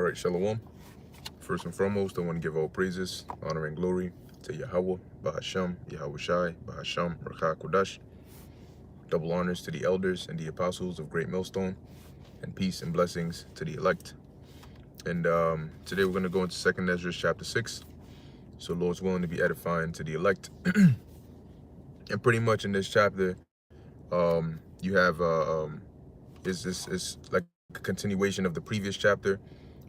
right, Shalom. First and foremost, I want to give all praises, honor, and glory to Yahweh, Bahasham, Yahweh Shai, Bahasham, Rakha Kodash. Double honors to the elders and the apostles of Great Millstone, and peace and blessings to the elect. And today we're going to go into 2nd Esdras Chapter 6. So Lord's willing to be edifying to the elect. And pretty much in this chapter, you have is like a continuation of the previous chapter,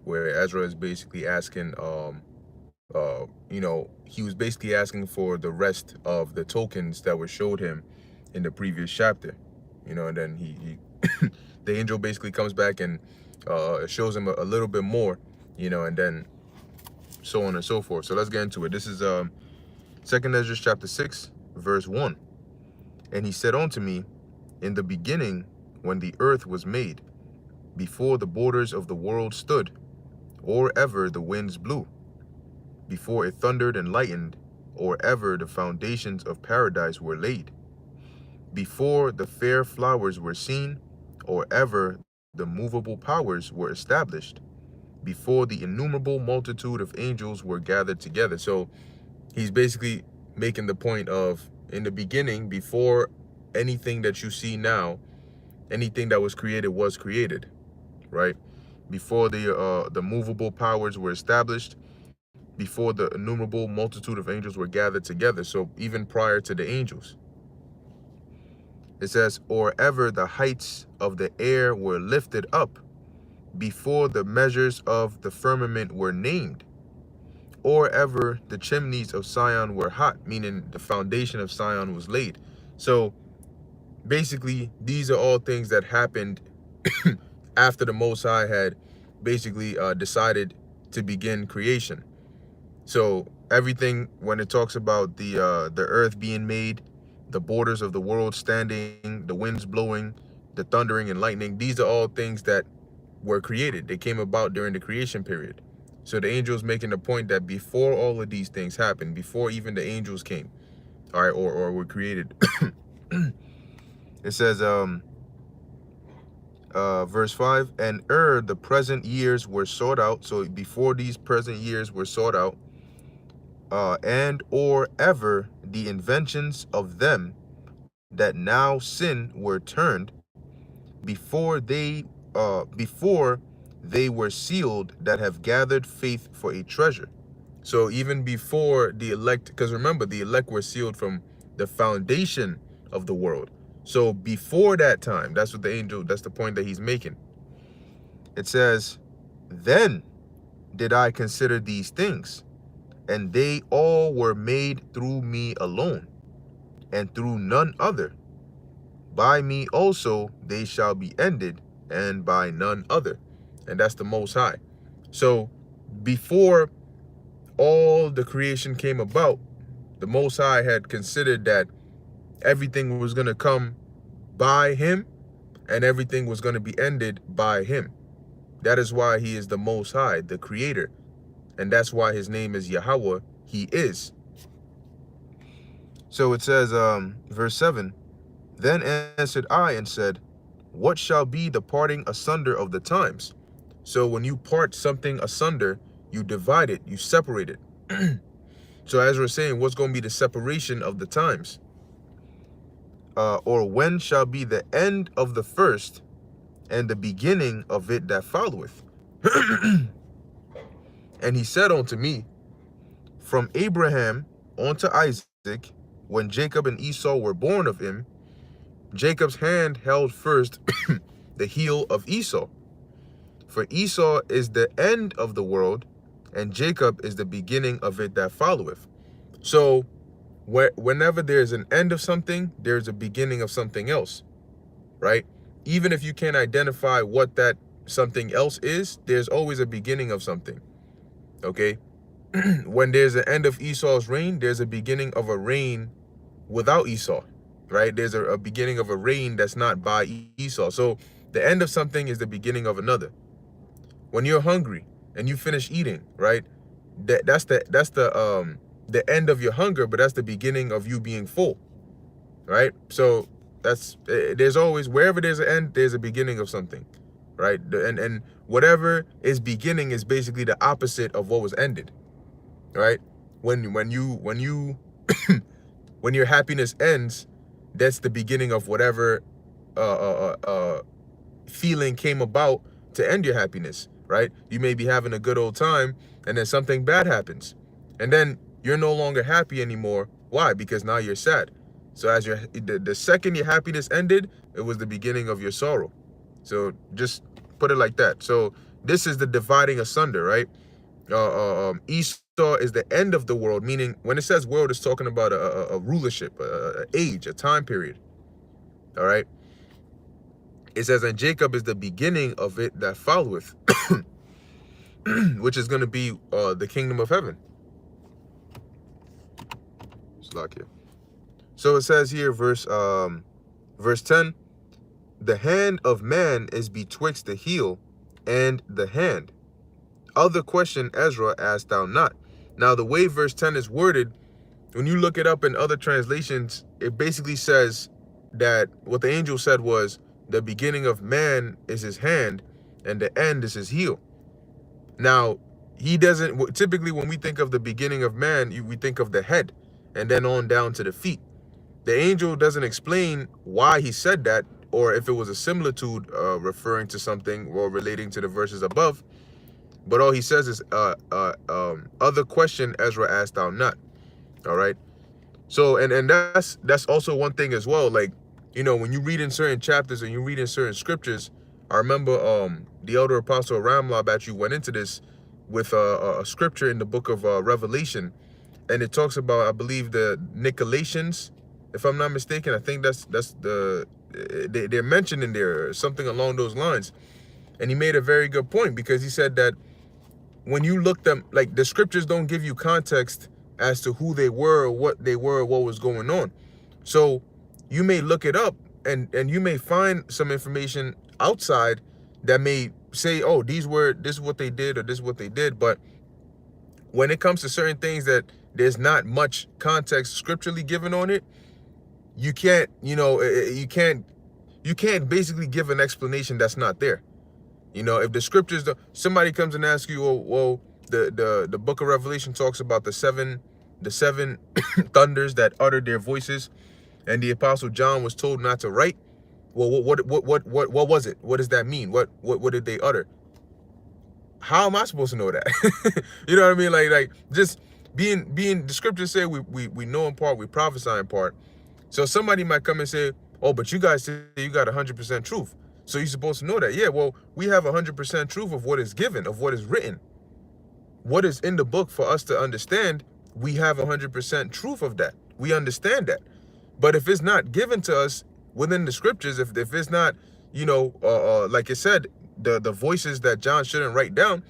where Ezra is basically asking, he was basically asking for the rest of the tokens that were showed him in the previous chapter, and then he the angel basically comes back and shows him a little bit more, and then so on and so forth. So let's get into it. This is 2nd Ezra chapter 6, verse 1. And he said unto me, in the beginning, when the earth was made, before the borders of the world stood, or ever the winds blew, before it thundered and lightened, or ever the foundations of paradise were laid, before the fair flowers were seen, or ever the movable powers were established, before the innumerable multitude of angels were gathered together. So he's basically making the point of, in the beginning, before anything that you see now, anything that was created, right? Before the movable powers were established, before the innumerable multitude of angels were gathered together. So even prior to the angels, it says, or ever the heights of the air were lifted up, before the measures of the firmament were named, or ever the chimneys of Sion were hot, meaning the foundation of Sion was laid. So basically, these are all things that happened after the Most High had basically decided to begin creation. So everything, when it talks about the earth being made, the borders of the world standing, the winds blowing, the thundering and lightning, these are all things that were created. They came about during the creation period. So the angels making the point that before all of these things happened, before even the angels came, all right, or were created, it says, verse 5, and the present years were sought out. So before these present years were sought out, and or ever the inventions of them that now sin were turned, before they were sealed, that have gathered faith for a treasure. So even before the elect, because remember, the elect were sealed from the foundation of the world. So before that time, that's the point that he's making. It says, then did I consider these things, and they all were made through me alone, and through none other. By me also they shall be ended, and by none other. And that's the Most High. So before all the creation came about, the Most High had considered that everything was going to come by him, and everything was going to be ended by him. That is why he is the Most High, the Creator. And that's why his name is Yahweh. He is. So it says, verse 7, then answered I and said, what shall be the parting asunder of the times? So when you part something asunder, you divide it, you separate it. So as we're saying, what's going to be the separation of the times? Or when shall be the end of the first, and the beginning of it that followeth? And he said unto me, from Abraham unto Isaac, when Jacob and Esau were born of him, Jacob's hand held first the heel of Esau. For Esau is the end of the world, and Jacob is the beginning of it that followeth. So whenever there's an end of something, there's a beginning of something else, right? Even if you can't identify what that something else is, there's always a beginning of something, okay? When there's an end of Esau's reign, there's a beginning of a reign without Esau, right? There's a beginning of a reign that's not by Esau. So the end of something is the beginning of another. When you're hungry and you finish eating, right? That's the end of your hunger, but that's the beginning of you being full, right? So there's always, wherever there's an end, there's a beginning of something, right? And whatever is beginning is basically the opposite of what was ended, right? When you when your happiness ends, that's the beginning of whatever feeling came about to end your happiness, right? You may be having a good old time, and then something bad happens, and then you're no longer happy anymore. Why? Because now you're sad. So as the second your happiness ended, it was the beginning of your sorrow. So just put it like that. So this is the dividing asunder, right? Esau is the end of the world, meaning when it says world, it's talking about a rulership, a age, a time period. All right. It says, and Jacob is the beginning of it that followeth, which is going to be the kingdom of heaven. Slack here. So it says here, verse 10, the hand of man is betwixt the heel and the hand. Other question, Ezra, asked thou not. Now, the way verse 10 is worded, when you look it up in other translations, it basically says that what the angel said was, the beginning of man is his hand, and the end is his heel. Now, he doesn't, typically when we think of the beginning of man, we think of the head, and then on down to the feet. The angel doesn't explain why he said that, or if it was a similitude referring to something or relating to the verses above. But all he says is, other question Ezra asked thou not. All right. So, and that's also one thing as well. Like, you know, when you read in certain chapters and you read in certain scriptures, I remember the elder apostle Ramlab actually went into this with a scripture in the book of Revelation, and it talks about, I believe, the Nicolaitans, if I'm not mistaken. I think that's they're mentioned in there, something along those lines. And he made a very good point, because he said that when you look them, like, the scriptures don't give you context as to who they were, what they were, what was going on. So you may look it up and you may find some information outside that may say, oh, this is what they did, or this is what they did. But when it comes to certain things that there's not much context scripturally given on it, you can't, you can't basically give an explanation that's not there. You know, if the scriptures, somebody comes and asks you, well, the book of Revelation talks about the seven thunders that uttered their voices, and the apostle John was told not to write. Well, what was it? What does that mean? What did they utter? How am I supposed to know that? You know what I mean? Like just being the scriptures say we know in part, we prophesy in part. So somebody might come and say, oh, but you guys say you got 100% truth, so you're supposed to know that. Yeah, well, we have 100% truth of what is given, of what is written, what is in the book for us to understand. We have 100% truth of that. We understand that. But if it's not given to us within the scriptures, if it's not, like it said, the voices that John shouldn't write down,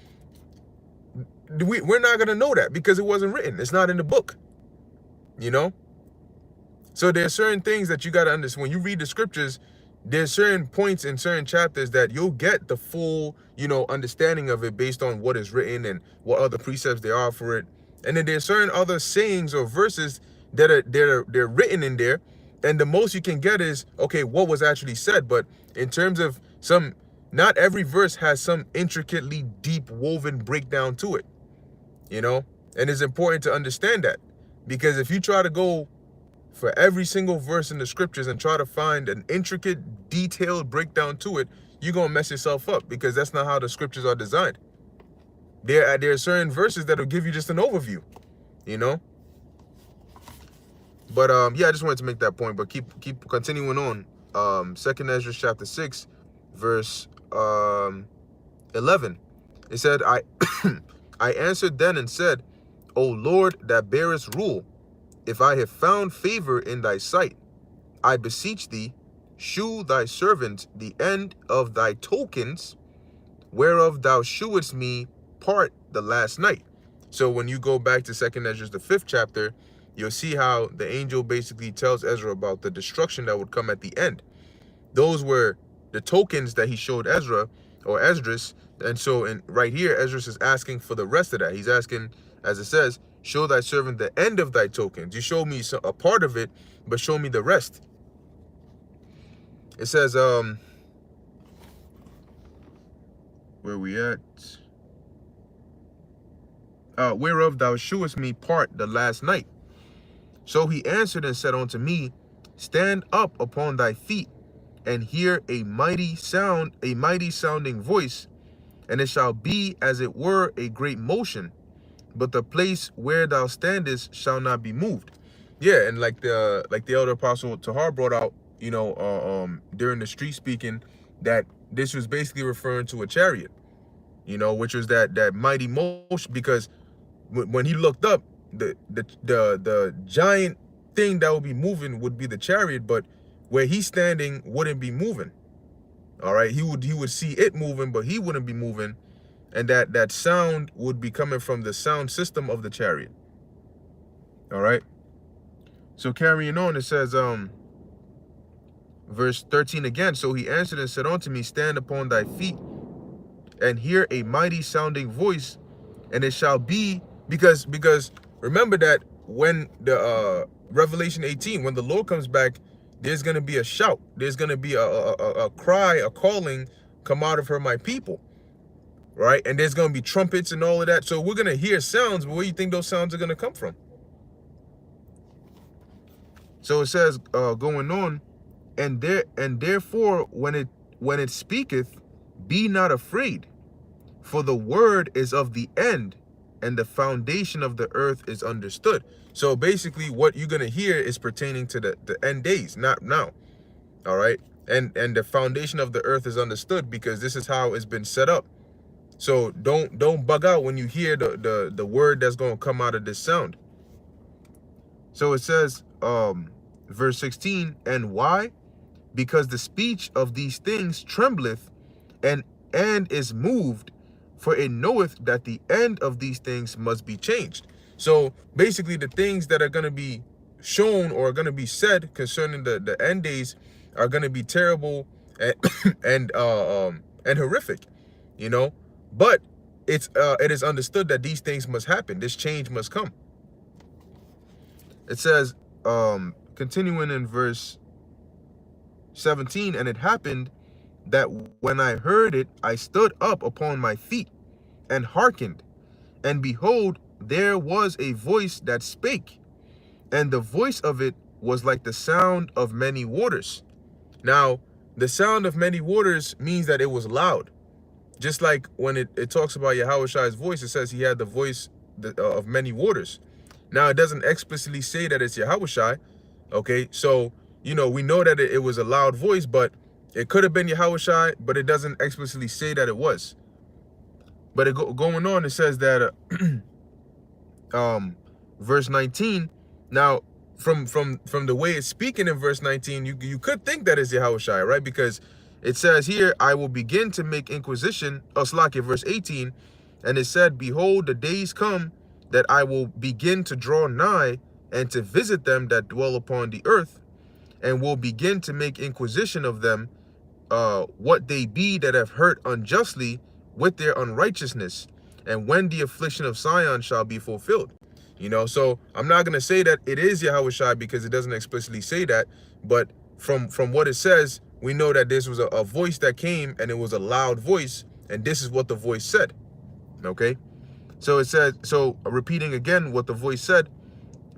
we're not going to know that, because it wasn't written. It's not in the book, So there's certain things that you got to understand. When you read the scriptures, there's certain points in certain chapters that you'll get the full, understanding of it based on what is written and what other precepts there are for it. And then there's certain other sayings or verses that they're written in there, and the most you can get is, okay, what was actually said. But in terms of not every verse has some intricately deep woven breakdown to it, and it's important to understand that, because if you try to go for every single verse in the scriptures and try to find an intricate, detailed breakdown to it, you're going to mess yourself up, because that's not how the scriptures are designed. There are certain verses that will give you just an overview, But yeah, I just wanted to make that point. But keep continuing on. Second Esdras chapter 6, verse 11. It said, I I answered then and said, O Lord, that bearest rule, if I have found favor in thy sight, I beseech thee, shew thy servant the end of thy tokens, whereof thou shewedst me part the last night. So when you go back to Second Esdras, the 5th chapter, you'll see how the angel basically tells Ezra about the destruction that would come at the end. Those were the tokens that he showed Ezra, or Esdras. And so right here, Esdras is asking for the rest of that. He's asking, as it says, show thy servant the end of thy tokens. You show me a part of it, but show me the rest. It says, where we at? Whereof thou shewest me part the last night. So he answered and said unto me, stand up upon thy feet, and hear a mighty sounding voice, and it shall be as it were a great motion, but the place where thou standest shall not be moved. Yeah, and like the elder apostle Tahar brought out, during the street speaking, that this was basically referring to a chariot, which was that mighty motion, because when he looked up, the giant thing that would be moving would be the chariot, but where he's standing wouldn't be moving. All right, he would see it moving, but he wouldn't be moving, and that sound would be coming from the sound system of the chariot. All right. So carrying on, it says, verse 13 again. So he answered and said unto me, stand upon thy feet, and hear a mighty sounding voice, and it shall be, because remember that when the Revelation 18, when the Lord comes back, there's going to be a shout. There's going to be a cry, a calling, come out of her, my people. Right? And there's going to be trumpets and all of that. So we're going to hear sounds, but where do you think those sounds are going to come from? So it says, going on, and therefore when it speaketh, be not afraid, for the word is of the end, and the foundation of the earth is understood. So basically what you're going to hear is pertaining to the end days, not now. All right. And the foundation of the earth is understood, because this is how it's been set up. So don't bug out when you hear the word that's going to come out of this sound. So it says, verse 16, and why? Because the speech of these things trembleth and is moved, for it knoweth that the end of these things must be changed. So basically the things that are going to be shown or are going to be said concerning the end days are going to be terrible and horrific, but it is understood that these things must happen. This change must come. It says, continuing in verse 17, and it happened that when I heard it, I stood up upon my feet and hearkened, and behold, there was a voice that spake, and the voice of it was like the sound of many waters. Now, the sound of many waters means that it was loud. Just like when it talks about Yahushai's voice, it says he had the voice of many waters. Now, it doesn't explicitly say that it's Yahushai. Okay, so, we know that it was a loud voice, but it could have been Yahushai, but it doesn't explicitly say that it was. But going on, it says that, verse 19, now, from the way it's speaking in verse 19, you could think that it's Yahushai, right? Because it says here, I will begin to make inquisition, verse 18, and it said, behold, the days come that I will begin to draw nigh and to visit them that dwell upon the earth, and will begin to make inquisition of them, what they be that have hurt unjustly with their unrighteousness, and when the affliction of Sion shall be fulfilled. So I'm not going to say that it is Yahushai because it doesn't explicitly say that, but from what it says, we know that this was a voice that came, and it was a loud voice, and this is what the voice said. Okay, so it says, so repeating again what the voice said,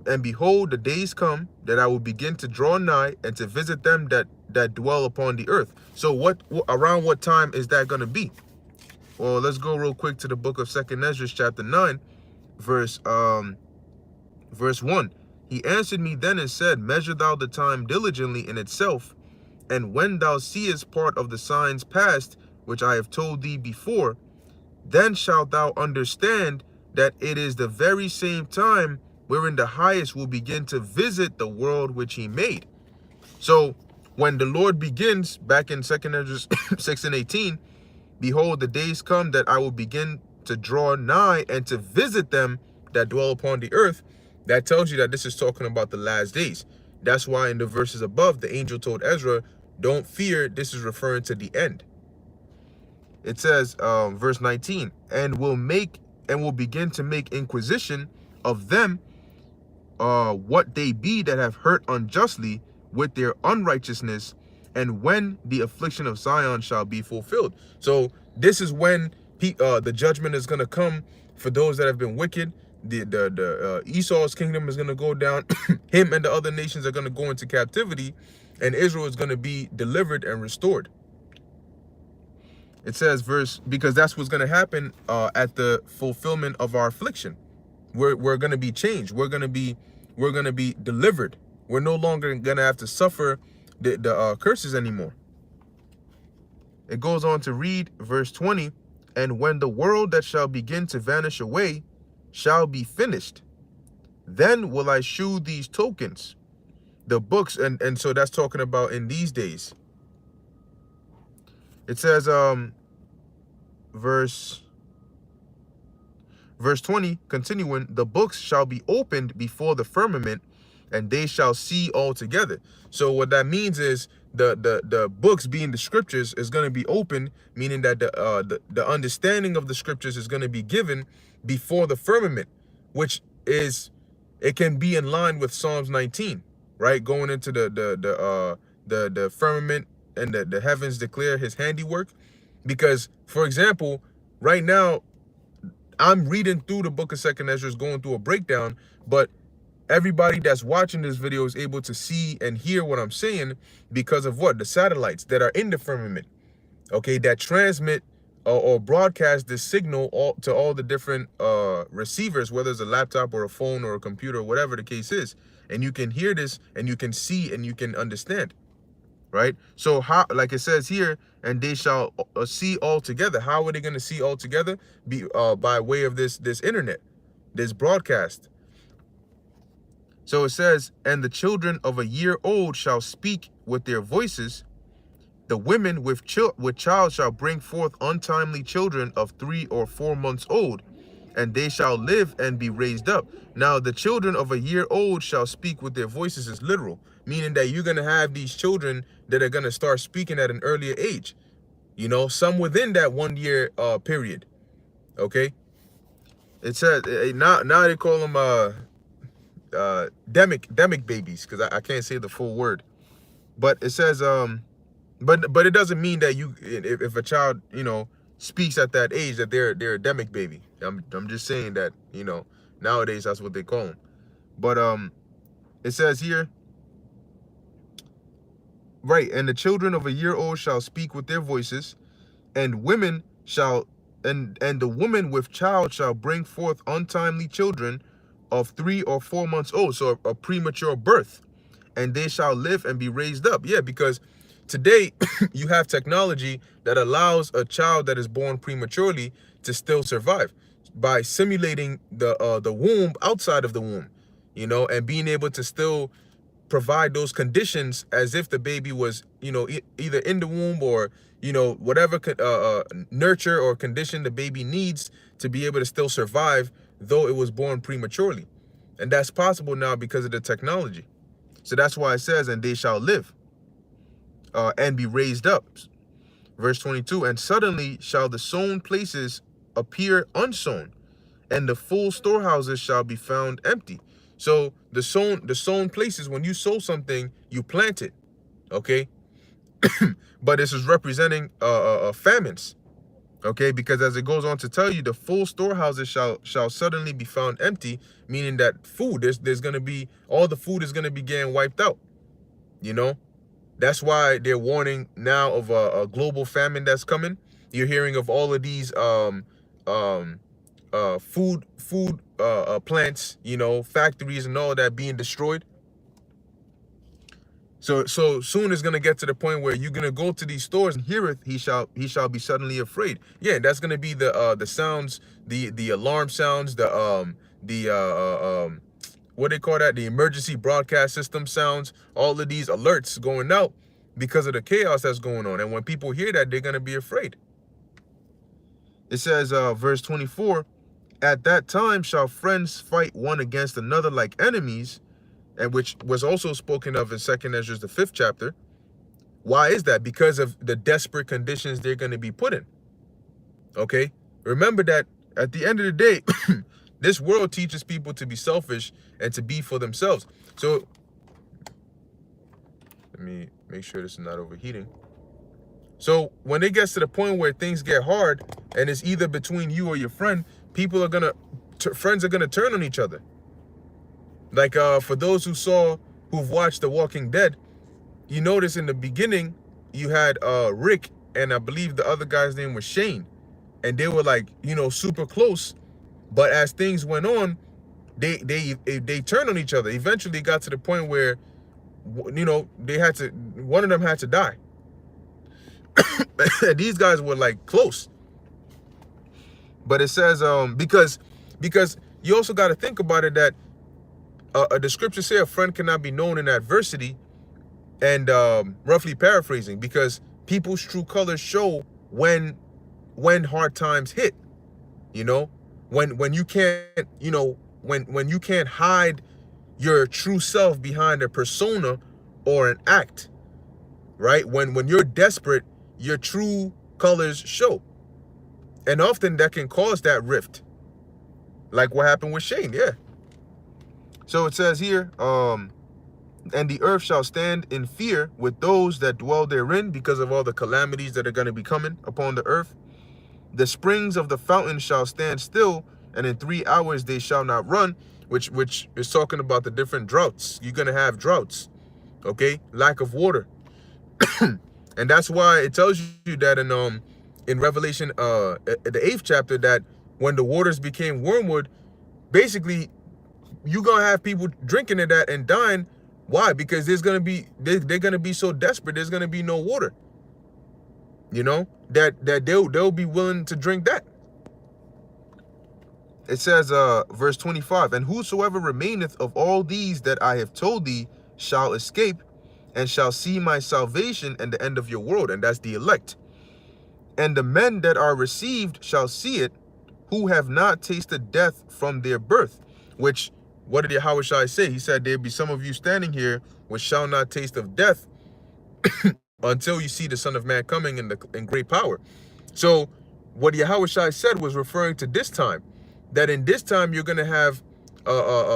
and behold, the days come that I will begin to draw nigh and to visit them that dwell upon the earth. So around what time is that going to be? Well, let's go real quick to the book of 2nd Esdras chapter 9, verse 1. He answered me then and said, measure thou the time diligently in itself, and when thou seest part of the signs past, which I have told thee before, then shalt thou understand that it is the very same time wherein the highest will begin to visit the world which he made. So when the Lord begins, back in 2nd Esdras 6 and 18, behold, the days come that I will begin to draw nigh and to visit them that dwell upon the earth. That tells you that this is talking about the last days. That's why in the verses above, the angel told Ezra, don't fear, this is referring to the end. It says, verse 19, and will begin to make inquisition of them, what they be that have hurt unjustly with their unrighteousness, and when the affliction of Zion shall be fulfilled. So this is when The judgment is going to come for those that have been wicked. The Esau's kingdom is going to go down. Him and the other nations are going to go into captivity, and Israel is going to be delivered and restored. It says because that's what's going to happen at the fulfillment of our affliction. We're going to be changed. We're going to be delivered. We're no longer going to have to suffer the curses anymore. It goes on to read verse 20, and when the world that shall begin to vanish away shall be finished, then will I shew these tokens, the books, and so that's talking about in these days. It says, verse 20, continuing, the books shall be opened before the firmament, and they shall see all together. So what that means is the books, being the scriptures, is going to be opened, meaning that the understanding of the scriptures is going to be given before the firmament, which is, it can be in line with Psalms 19, right? Going into the firmament, and the heavens declare his handiwork. Because, for example, right now I'm reading through the book of 2nd Esdras, going through a breakdown, but everybody that's watching this video is able to see and hear what I'm saying because of what? The satellites that are in the firmament, okay, that transmit or broadcast this signal to all the different receivers, whether it's a laptop or a phone or a computer or whatever the case is. And you can hear this, and you can see, and you can understand, right? So how, like it says here, and they shall see all together. How are they going to see all together? By way of this internet, this broadcast. So it says, and the children of a year old shall speak with their voices. The women with child shall bring forth untimely children of 3 or 4 months old, and they shall live and be raised up. Now, the children of a year old shall speak with their voices is literal, meaning that you're going to have these children that are going to start speaking at an earlier age, you know, some within that 1 year period. Okay. It says now they call them demic babies, because I can't say the full word, but it says but it doesn't mean that if a child, you know, speaks at that age that they're a demic baby. I'm just saying that, you know, nowadays that's what they call them. But it says here, right, and the children of a year old shall speak with their voices, and women shall and the woman with child shall bring forth untimely children of 3 or 4 months old, so a premature birth, and they shall live and be raised up. Yeah, because today you have technology that allows a child that is born prematurely to still survive by simulating the womb outside of the womb, you know, and being able to still provide those conditions as if the baby was, you know, either in the womb or, you know, whatever nurture or condition the baby needs to be able to still survive, though it was born prematurely. And that's possible now because of the technology. So that's why it says, and they shall live and be raised up. Verse 22, and suddenly shall the sown places appear unsown, and the full storehouses shall be found empty. So the sown places, when you sow something, you plant it, okay? But this is representing famines, okay? Because as it goes on to tell you, the full storehouses shall suddenly be found empty, meaning that food, there's going to be, all the food is going to be getting wiped out, you know? That's why they're warning now of a global famine that's coming. You're hearing of all of these food plants, you know, factories and all that being destroyed. So soon it's gonna get to the point where you're gonna go to these stores and heareth he shall be suddenly afraid. Yeah, that's gonna be the sounds, the alarm sounds, what they call that, the emergency broadcast system sounds, all of these alerts going out because of the chaos that's going on. And when people hear that, they're gonna be afraid. It says, verse 24, at that time shall friends fight one against another like enemies, and which was also spoken of in 2nd Esdras, the 5th chapter. Why is that? Because of the desperate conditions they're going to be put in. Okay? Remember that at the end of the day, this world teaches people to be selfish and to be for themselves. So, let me make sure this is not overheating. So when it gets to the point where things get hard and it's either between you or your friend, friends are gonna turn on each other. Like for those who've watched The Walking Dead, you notice in the beginning you had Rick and I believe the other guy's name was Shane, and they were like, super close. But as things went on, they turned on each other. Eventually, it got to the point where, one of them had to die. These guys were like close. But it says because you also got to think about it that the scriptures say a friend cannot be known in adversity, and roughly paraphrasing, because people's true colors show when hard times hit. When you can't when you can't hide your true self behind a persona or an act, right? When you're desperate, your true colors show, and often that can cause that rift, like what happened with Shane. Yeah. So it says here, and the earth shall stand in fear with those that dwell therein, because of all the calamities that are going to be coming upon the earth. The springs of the fountain shall stand still, and in 3 hours they shall not run, which is talking about the different droughts. You're going to have droughts, okay? Lack of water. And that's why it tells you that in Revelation, the 8th chapter, that when the waters became wormwood, basically you're going to have people drinking of that and dying. Why? Because they're going to be so desperate, there's going to be no water. That they'll be willing to drink that. It says, verse 25, and whosoever remaineth of all these that I have told thee shall escape, and shall see my salvation and the end of your world. And that's the elect. And the men that are received shall see it, who have not tasted death from their birth. Which, what did Yahushua say? He said, there be some of you standing here which shall not taste of death until you see the Son of Man coming in great power. So what Yahushua said was referring to this time, that in this time you're going to have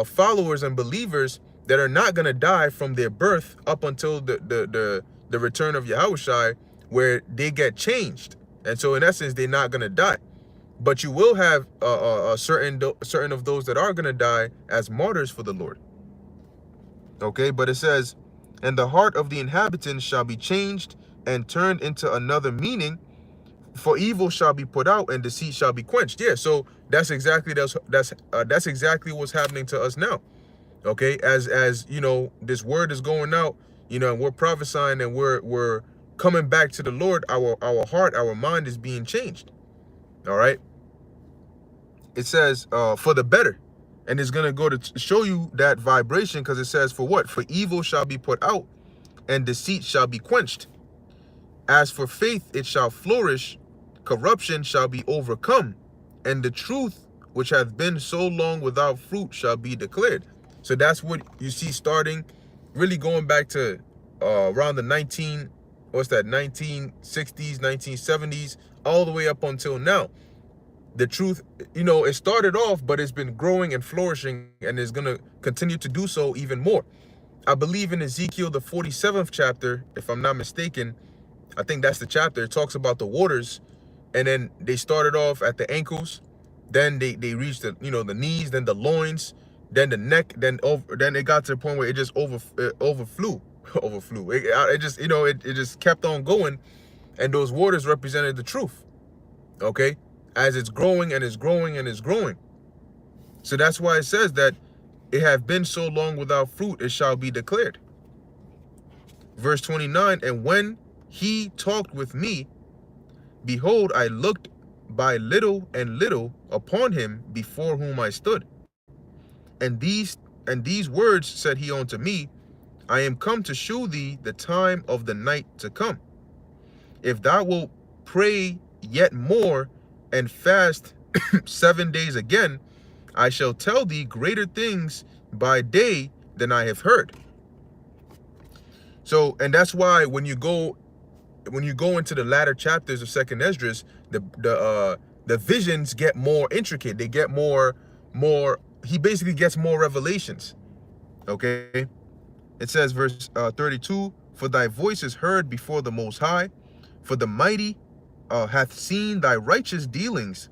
followers and believers that are not going to die from their birth up until the return of Yahushua, where they get changed. And so in essence, they're not going to die. But you will have certain of those that are going to die as martyrs for the Lord. Okay, but it says, and the heart of the inhabitants shall be changed and turned into another meaning, for evil shall be put out and deceit shall be quenched. Yeah, so that's exactly what's happening to us now. Okay, as this word is going out, and we're prophesying and we're coming back to the Lord, our heart, our mind is being changed. All right. It says for the better. And it's going to go to show you that vibration, because it says, for what? For evil shall be put out and deceit shall be quenched. As for faith, it shall flourish. Corruption shall be overcome. And the truth, which hath been so long without fruit, shall be declared. So that's what you see starting, really going back to around the 1960s, 1970s, all the way up until now. The truth, it started off, but it's been growing and flourishing, and is going to continue to do so even more. I believe in Ezekiel, the 47th chapter, if I'm not mistaken, I think that's the chapter. It talks about the waters, and then they started off at the ankles, then they reached the the knees, then the loins, then the neck, then it got to the point where it just overflew. It just it just kept on going, and those waters represented the truth. Okay. As it's growing and it's growing and it's growing. So that's why it says that it have been so long without fruit, it shall be declared. Verse 29, and when he talked with me, behold, I looked by little and little upon him before whom I stood. And these words said he unto me, I am come to shew thee the time of the night to come. If thou wilt pray yet more, and fast 7 days again, I shall tell thee greater things by day than I have heard. So, and that's why when you go into the latter chapters of Second Esdras, the visions get more intricate. They get more. He basically gets more revelations. Okay, it says verse 32: For thy voice is heard before the Most High. For the mighty hath seen thy righteous dealings.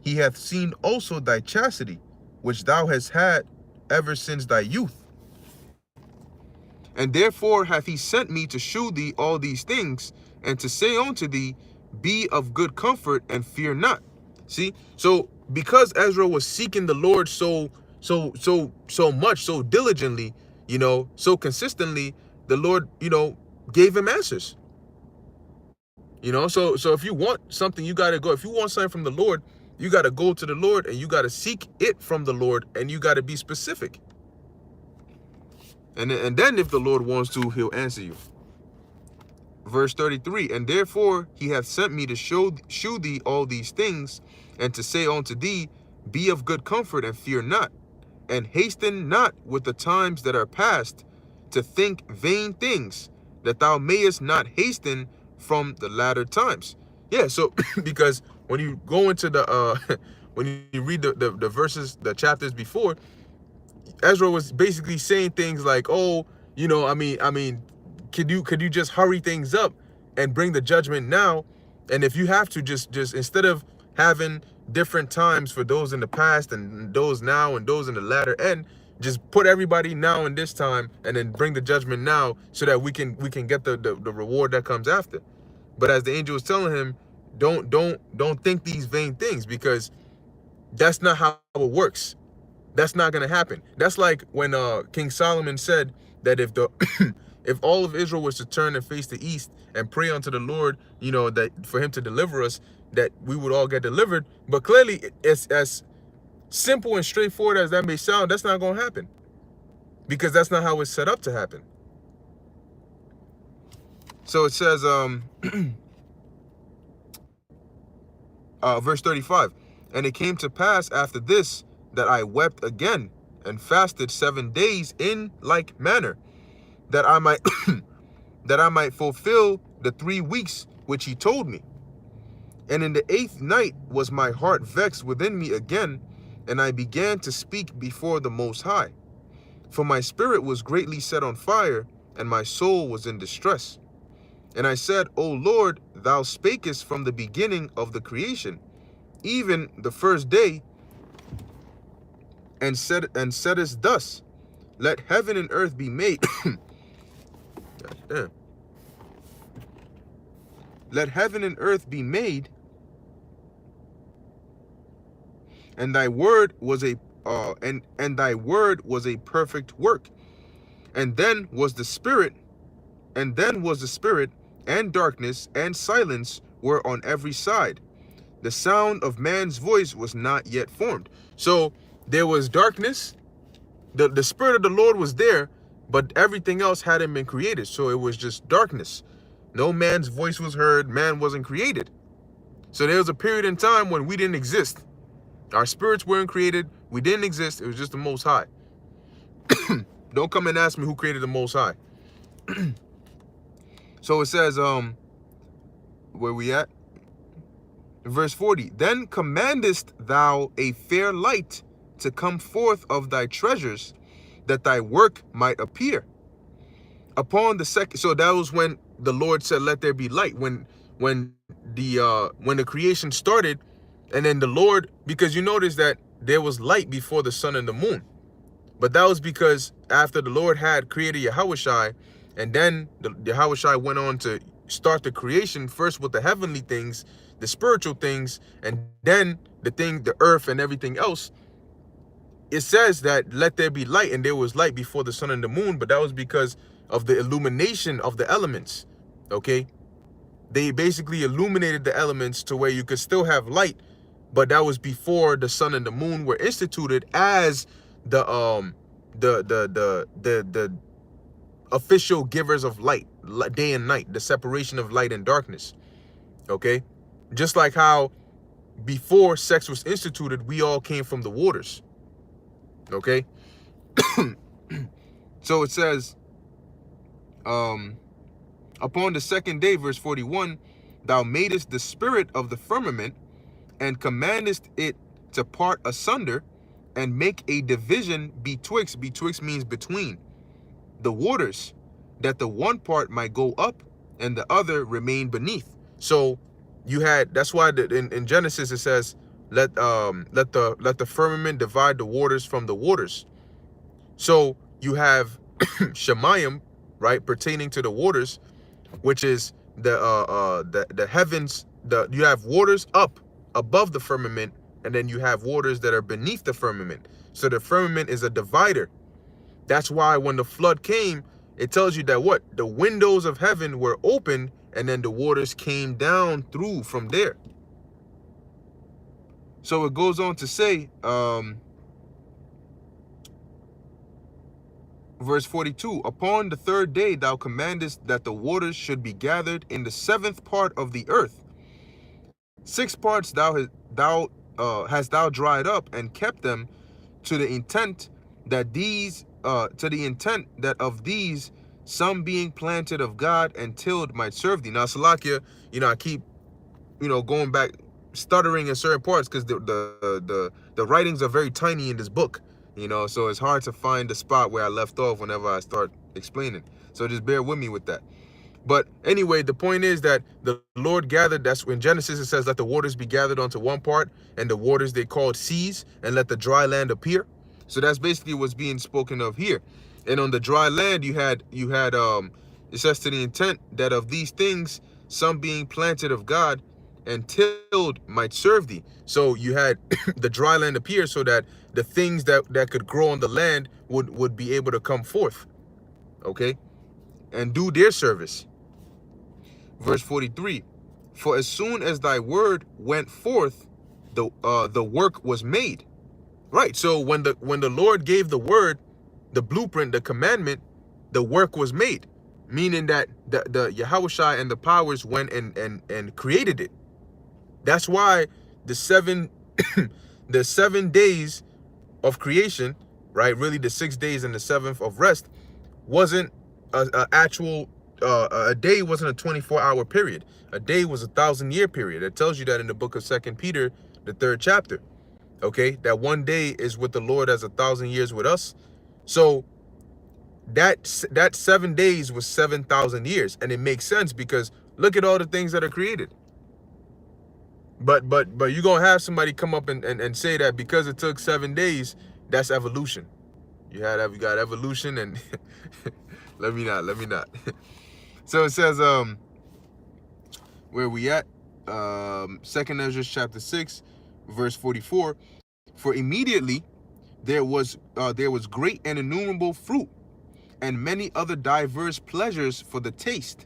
He hath seen also thy chastity, which thou hast had ever since thy youth. And therefore hath he sent me to shew thee all these things, and to say unto thee, be of good comfort and fear not. See, so because Ezra was seeking the Lord so much, so diligently, so consistently, the Lord, gave him answers. So if you want something, you got to go. If you want something from the Lord, you got to go to the Lord, and you got to seek it from the Lord, and you got to be specific. And then if the Lord wants to, he'll answer you. Verse 33, and therefore he hath sent me to shew thee all these things, and to say unto thee, be of good comfort and fear not, and hasten not with the times that are past, to think vain things, that thou mayest not hasten from the latter times. Yeah, so because when you go into the when you read the verses, the chapters before, Ezra was basically saying things like, oh, could you just hurry things up and bring the judgment now? And if you have to, just instead of having different times for those in the past and those now and those in the latter end, just put everybody now in this time, and then bring the judgment now, so that we can get the reward that comes after. But as the angel was telling him, don't think these vain things, because that's not how it works. That's not going to happen. That's like when King Solomon said that if if all of Israel was to turn and face the east and pray unto the Lord, that for him to deliver us, that we would all get delivered. But clearly, it's as simple and straightforward as that may sound, that's not going to happen, because that's not how it's set up to happen. So it says, verse 35, and it came to pass after this, that I wept again, and fasted 7 days in like manner, that I might that I might fulfill the 3 weeks which he told me. And in the 8th night was my heart vexed within me again, and I began to speak before the Most High. For my spirit was greatly set on fire, and my soul was in distress. And I said, O Lord, thou spakest from the beginning of the creation, even the first day, and saidest thus, let heaven and earth be made. Let heaven and earth be made, and thy word was a perfect work. And then was the spirit, and darkness and silence were on every side. The sound of man's voice was not yet formed. So there was darkness. The spirit of the Lord was there, but everything else hadn't been created. So it was just darkness. No man's voice was heard. Man wasn't created. So there was a period in time when we didn't exist. Our spirits weren't created. We didn't exist. It was just the Most High. Don't come and ask me who created the Most High. So it says, where we at? Verse 40, then commandest thou a fair light to come forth of thy treasures, that thy work might appear. Upon the second, so that was when the Lord said, let there be light, when the creation started. And then the Lord, because you notice that there was light before the sun and the moon, but that was because after the Lord had created Yahushai, and then the Yahushai went on to start the creation first with the heavenly things, the spiritual things, and then the earth and everything else. It says that let there be light, and there was light before the sun and the moon, but that was because of the illumination of the elements. Okay, they basically illuminated the elements to where you could still have light, but that was before the sun and the moon were instituted as the official givers of light, day and night, the separation of light and darkness. Okay, just like how before sex was instituted, we all came from the waters. Okay. So it says, upon the second day, verse 41, thou madest the spirit of the firmament, and commandest it to part asunder, and make a division betwixt means between the waters, that the one part might go up, and the other remain beneath. So you had, that's why in Genesis it says, let the firmament divide the waters from the waters. So you have Shemayim, right, pertaining to the waters, which is the heavens. You have waters up above the firmament, and then you have waters that are beneath the firmament. So the firmament is a divider. That's why when the flood came, it tells you that what? The windows of heaven were open, and then the waters came down through from there. So it goes on to say, verse 42, upon the third day thou commandest that the waters should be gathered in the seventh part of the earth. 6 parts hast thou dried up and kept them to the intent that of these some being planted of God and tilled might serve thee. Now, Salakia, I keep, going back, stuttering in certain parts because the writings are very tiny in this book, so it's hard to find the spot where I left off whenever I start explaining. So just bear with me with that. But anyway, the point is that the Lord gathered, that's when Genesis it says, let the waters be gathered onto one part, and the waters they called seas, and let the dry land appear. So that's basically what's being spoken of here. And on the dry land, you had it says to the intent that of these things, some being planted of God and tilled might serve thee. So you had the dry land appear so that the things that could grow on the land would be able to come forth, okay, and do their service. Verse 43, for as soon as thy word went forth, the work was made. Right. So when the Lord gave the word, the blueprint, the commandment, the work was made. Meaning that the Yahushua and the powers went and created it. That's why the seven the 7 days of creation, right? Really the 6 days and the seventh of rest wasn't a actual a day wasn't a 24-hour period. A day was a 1,000-year period. It tells you that in the book of 2 Peter, the 3rd chapter. Okay, that one day is with the Lord as 1,000 years with us. So that 7 days was 7,000 years, and it makes sense because look at all the things that are created. But you're gonna have somebody come up and say that because it took 7 days, that's evolution. You got evolution, and let me not. So it says, where we at? 2nd Esdras chapter 6, verse 44. For immediately there was great and innumerable fruit, and many other diverse pleasures for the taste,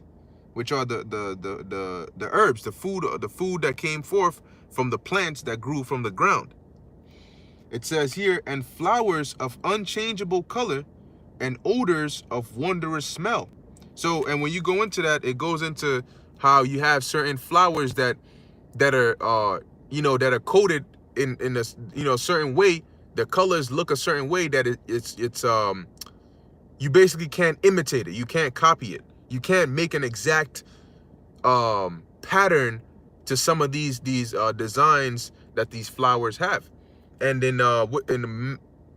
which are the herbs, the food that came forth from the plants that grew from the ground. It says here, and flowers of unchangeable color, and odors of wondrous smell. So, and when you go into that, it goes into how you have certain flowers that are that are coated in a certain way. The colors look a certain way that it's you basically can't imitate it. You can't copy it. You can't make an exact pattern to some of these designs that these flowers have. And in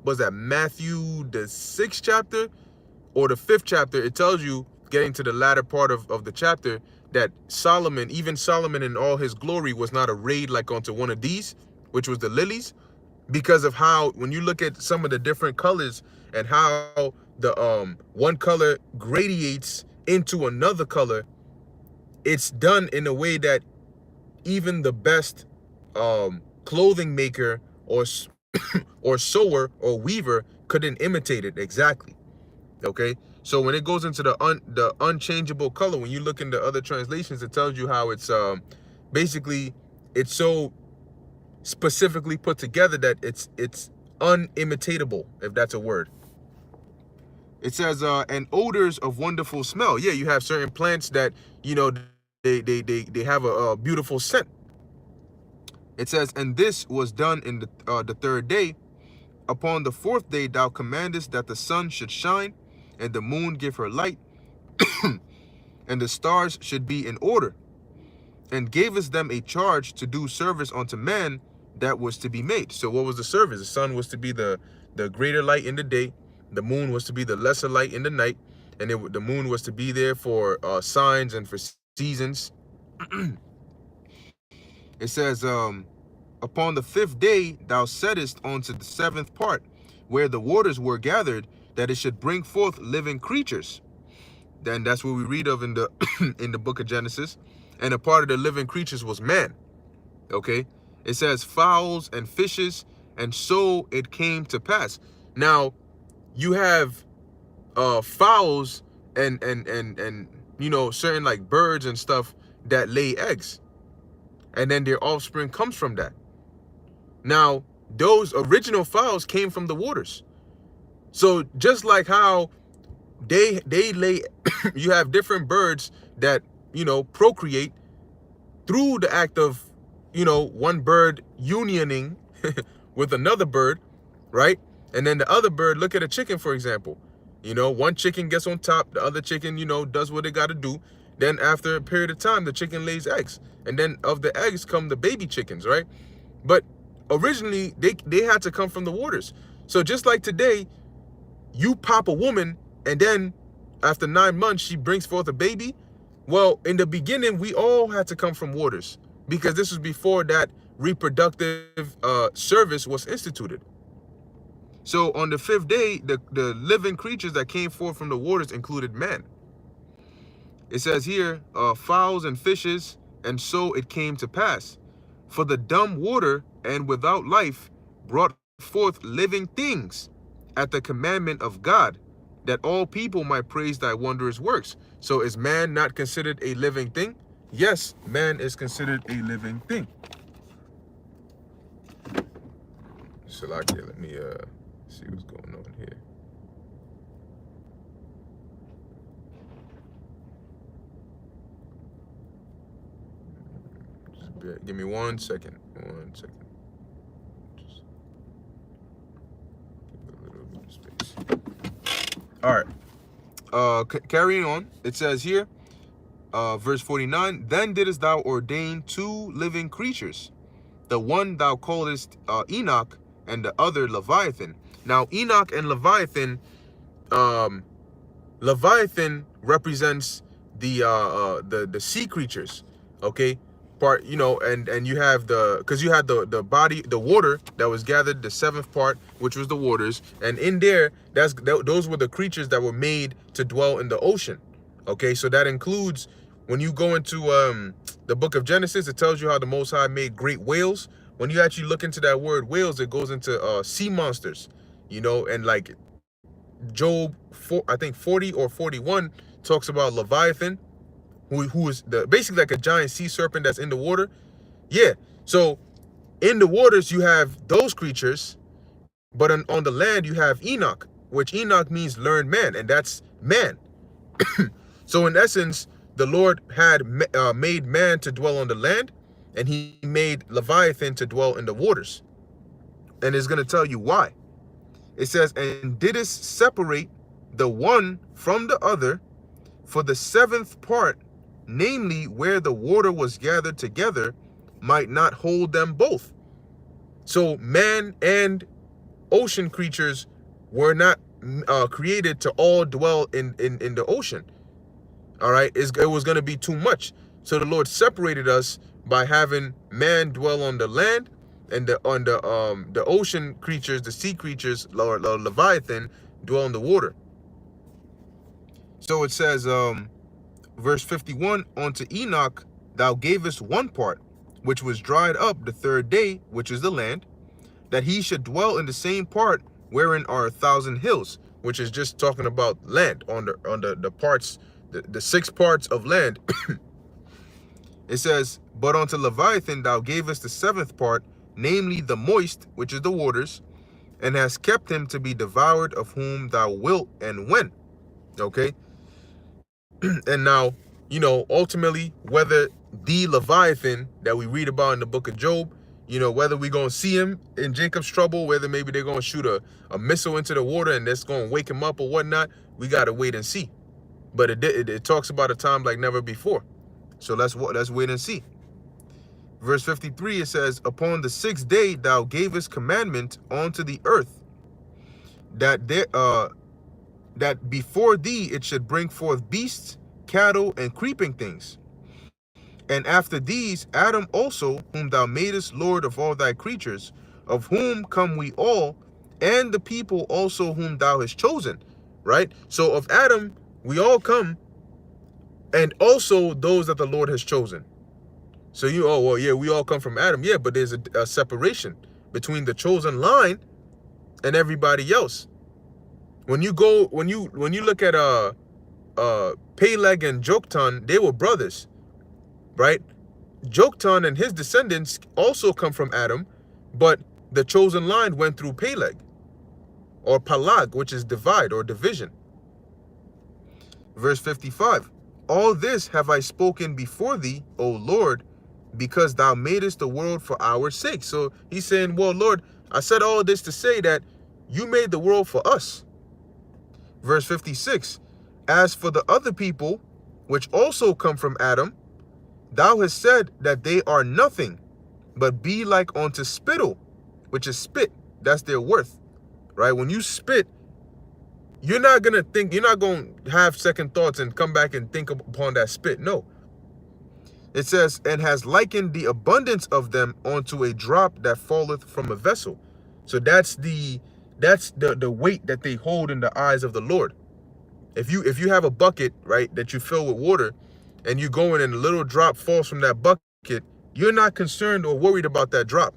was that Matthew the 6th chapter or the 5th chapter, it tells you, getting to the latter part of the chapter, that even Solomon in all his glory was not arrayed like onto one of these, which was the lilies, because of how, when you look at some of the different colors and how the one color gradiates into another color, it's done in a way that even the best clothing maker or sewer or weaver couldn't imitate it exactly. Okay, so when it goes into the unchangeable color, when you look into other translations, it tells you how it's basically it's so specifically put together that it's unimitatable, if that's a word. It says and odors of wonderful smell. Yeah, you have certain plants that they have a beautiful scent. It says, and this was done in the 3rd day. Upon the 4th day thou commandest that the sun should shine, and the moon give her light, and the stars should be in order, and gavest them a charge to do service unto man that was to be made. So what was the service? The sun was to be the greater light in the day, the moon was to be the lesser light in the night, and the moon was to be there for signs and for seasons. It says, upon the 5th day thou settest unto the 7th part, where the waters were gathered, that it should bring forth living creatures. Then that's what we read of in the in the book of Genesis. And a part of the living creatures was man. Okay? It says fowls and fishes, and so it came to pass. Now, you have fowls and you know, certain like birds and stuff that lay eggs. And then their offspring comes from that. Now, those original fowls came from the waters. So just like how they lay you have different birds that, you know, procreate through the act of, you know, one bird unioning with another bird, right? And then the other bird, look at a chicken, for example. You know, one chicken gets on top, the other chicken, you know, does what they got to do. Then after a period of time, the chicken lays eggs. And then of the eggs come the baby chickens, right? But originally, they had to come from the waters. So just like today, you pop a woman, and then after 9 months, she brings forth a baby. Well, in the beginning, we all had to come from waters, because this was before that reproductive service was instituted. So on the 5th day, the living creatures that came forth from the waters included man. It says here, fowls and fishes, and so it came to pass. For the dumb water and without life brought forth living things at the commandment of God, that all people might praise thy wondrous works. So is man not considered a living thing? Yes, man is considered a living thing. Salakia, let me see what's going on here. Just give me 1 second. 1 second. Just give a little bit of space. All right. Carrying on. It says here, verse 49, then didst thou ordain 2 living creatures, the one thou callest Enoch, and the other Leviathan. Now, Enoch and Leviathan, Leviathan represents the sea creatures, okay? Part, you know, and you have because you had the body, the water that was gathered, the 7th part, which was the waters, and in there, those were the creatures that were made to dwell in the ocean, okay? So that includes, when you go into the book of Genesis, it tells you how the Most High made great whales. When you actually look into that word whales, it goes into sea monsters, you know, and like Job 4, I think 40 or 41 talks about Leviathan, who is basically like a giant sea serpent that's in the water. Yeah, so in the waters you have those creatures, but on the land you have Enoch, which Enoch means learned man, and that's man. So in essence, the Lord had made man to dwell on the land, and he made Leviathan to dwell in the waters. And it's going to tell you why. It says, and didst separate the one from the other for the 7th part, namely where the water was gathered together, might not hold them both. So man and ocean creatures were not created to all dwell in the ocean. All right, it was going to be too much. So the Lord separated us by having man dwell on the land, and the ocean creatures, the sea creatures, Leviathan, dwell in the water. So it says, verse 51, unto Enoch thou gavest 1 part, which was dried up the 3rd day, which is the land, that he should dwell in the same part wherein are 1,000 hills, which is just talking about land, on the parts, the 6 parts of land. It says, but unto Leviathan thou gavest the 7th part, namely the moist, which is the waters, and hast kept him to be devoured of whom thou wilt and when. Okay? And now, you know, ultimately, whether the Leviathan that we read about in the book of Job, you know, whether we're going to see him in Jacob's trouble, whether maybe they're going to shoot a missile into the water and that's going to wake him up or whatnot, we got to wait and see. But it talks about a time like never before. So let's wait and see. Verse 53, it says, upon the 6th day thou gavest commandment unto the earth, that before thee it should bring forth beasts, cattle, and creeping things. And after these, Adam also, whom thou madest Lord of all thy creatures, of whom come we all, and the people also whom thou hast chosen. Right? So of Adam, we all come, and also those that the Lord has chosen. So oh, well, yeah, we all come from Adam. Yeah, but there's a separation between the chosen line and everybody else. When you look at Peleg and Joktan, they were brothers, right? Joktan and his descendants also come from Adam, but the chosen line went through Peleg, or Palag, which is divide or division. Verse 55, all this have I spoken before thee, O Lord, because thou madest the world for our sake. So he's saying, well, Lord, I said all this to say that you made the world for us. Verse 56, as for the other people, which also come from Adam, thou hast said that they are nothing, but be like unto spittle, which is spit. That's their worth, right? When you spit, you're not going to have second thoughts and come back and think upon that spit. No. It says, and has likened the abundance of them unto a drop that falleth from a vessel. So that's the weight that they hold in the eyes of the Lord. If you have a bucket, right, that you fill with water, and you go in and a little drop falls from that bucket, you're not concerned or worried about that drop.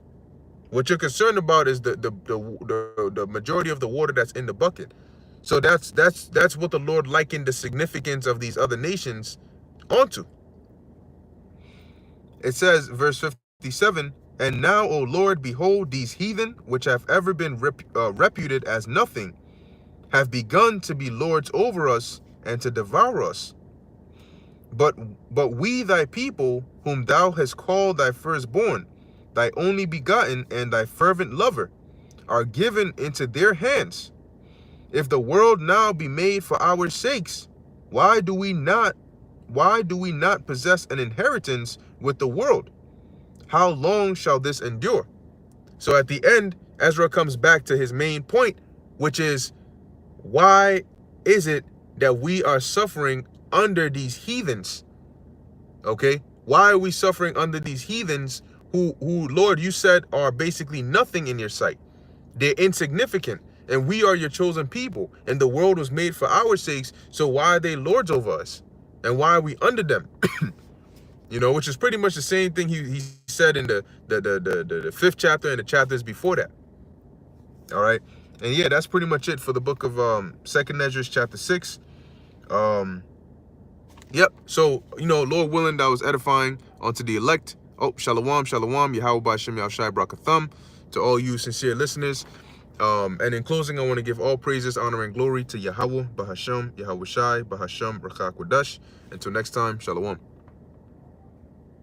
What you're concerned about is the majority of the water that's in the bucket. So that's what the Lord likened the significance of these other nations onto. It says, verse 57, and now, O Lord, behold, these heathen, which have ever been reputed as nothing, have begun to be lords over us and to devour us. But we, thy people, whom thou hast called thy firstborn, thy only begotten and thy fervent lover, are given into their hands. If the world now be made for our sakes, why do we not possess an inheritance with the world? How long shall this endure? So at the end, Ezra comes back to his main point, which is, why is it that we are suffering under these heathens? Okay? Why are we suffering under these heathens who, Lord, you said are basically nothing in your sight? They're insignificant, and we are your chosen people, and the world was made for our sakes, so why are they lords over us? And why are we under them? Which is pretty much the same thing he said in the 5th chapter and the chapters before that. All right. And yeah, that's pretty much it for the book of 2nd Esdras chapter 6. Yep. So, Lord willing, that was edifying unto the elect. Oh, shalom, shalom, Yahweh B'Shem Yahushai Brakatham, to all you sincere listeners. And in closing, I want to give all praises, honor, and glory to Yahweh B'Hashem, Yahweh Shai, B'Hashem, Rakha Kodesh. Until next time, shalom.